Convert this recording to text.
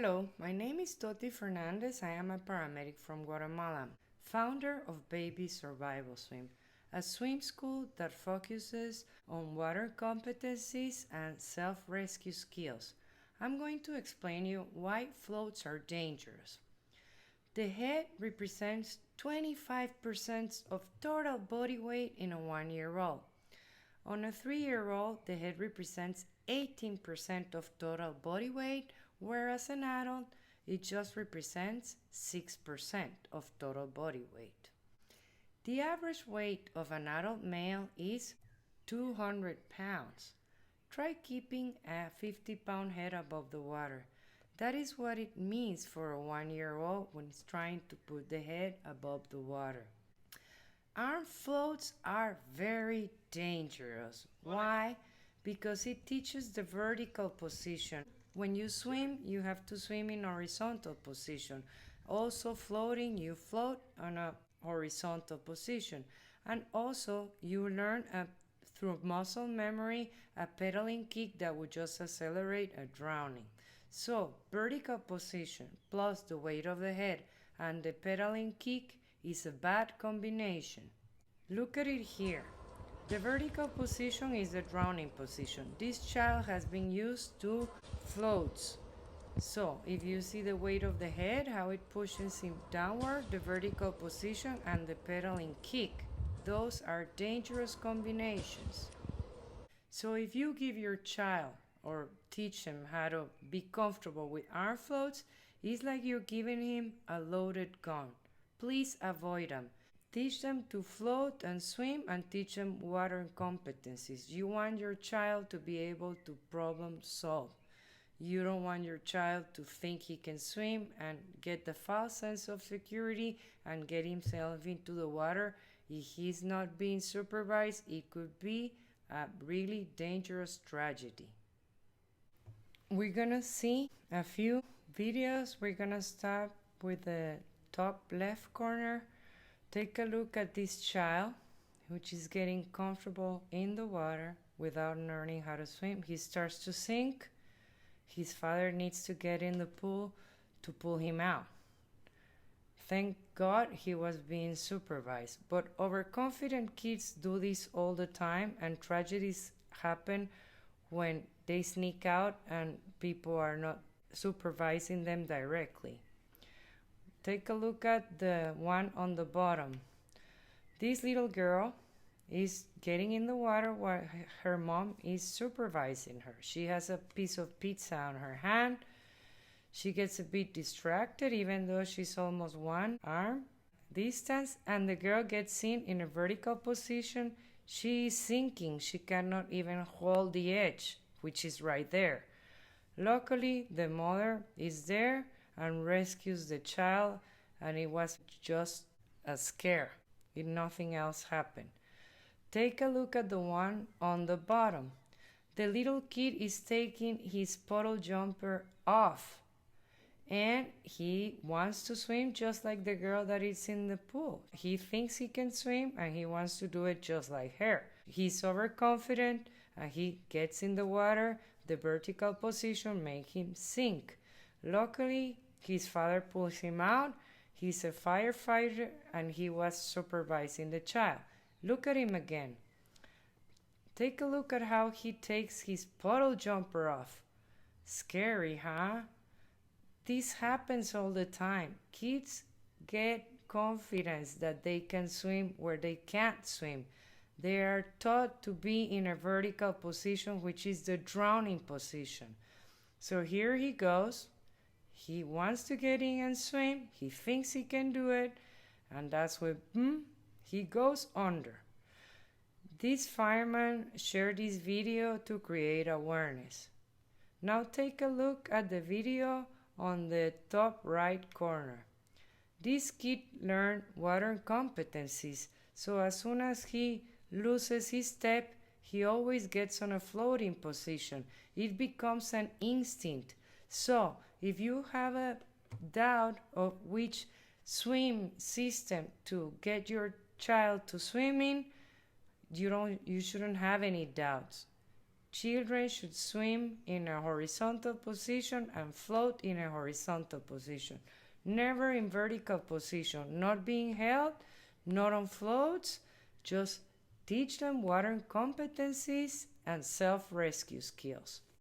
Hello, my name is Toti Fernandez. I am a paramedic from Guatemala, founder of Baby Survival Swim, a swim school that focuses on water competencies and self-rescue skills. I'm going to explain you why floats are dangerous. The head represents 25% of total body weight in a 1-year-old. On a 3-year-old, the head represents 18% of total body weight, whereas an adult, it just represents 6% of total body weight. The average weight of an adult male is 200 pounds. Try keeping a 50-pound head above the water. That is what it means for a 1-year-old when it's trying to put the head above the water. Arm floats are very dangerous. Why? Because it teaches the vertical position. When you swim, you have to swim in horizontal position. Also floating, you float on a horizontal position. And also you learn through muscle memory a pedaling kick that would just accelerate a drowning. So vertical position plus the weight of the head and the pedaling kick is a bad combination. Look at it here. The vertical position is the drowning position. This child has been used to floats. So if you see the weight of the head, how it pushes him downward, the vertical position and the pedaling kick, those are dangerous combinations. So if you give your child or teach him how to be comfortable with arm floats, it's like you're giving him a loaded gun. Please avoid them. Teach them to float and swim and teach them water competencies. You want your child to be able to problem solve. You don't want your child to think he can swim and get the false sense of security and get himself into the water. If he's not being supervised, it could be a really dangerous tragedy. We're gonna see a few videos. We're gonna start with the top left corner. Take a look at this child, which is getting comfortable in the water without learning how to swim. He starts to sink. His father needs to get in the pool to pull him out. Thank God he was being supervised. But overconfident kids do this all the time, and tragedies happen when they sneak out and people are not supervising them directly. Take a look at the one on the bottom. This little girl is getting in the water while her mom is supervising her. She has a piece of pizza on her hand. She gets a bit distracted even though she's almost one arm distance, and the girl gets in a vertical position. She is sinking. She cannot even hold the edge, which is right there. Luckily, the mother is there and rescues the child, and it was just a scare. Nothing else happened. Take a look at the one on the bottom. The little kid is taking his puddle jumper off, and he wants to swim just like the girl that is in the pool. He thinks he can swim and he wants to do it just like her. He's overconfident and he gets in the water. The vertical position makes him sink. Luckily, his father pulls him out. He's a firefighter and he was supervising the child. Look at him again. Take a look at how he takes his puddle jumper off. Scary, huh? This happens all the time. Kids get confidence that they can swim where they can't swim. They are taught to be in a vertical position, which is the drowning position. So here he goes. He wants to get in and swim. He thinks he can do it. And that's when, he goes under. This fireman shared this video to create awareness. Now take a look at the video on the top right corner. This kid learned water competencies. So as soon as he loses his step, he always gets on a floating position. It becomes an instinct. So if you have a doubt of which swim system to get your child to swim in, you shouldn't have any doubts. Children should swim in a horizontal position and float in a horizontal position. Never in vertical position, not being held, not on floats. Just teach them water competencies and self-rescue skills.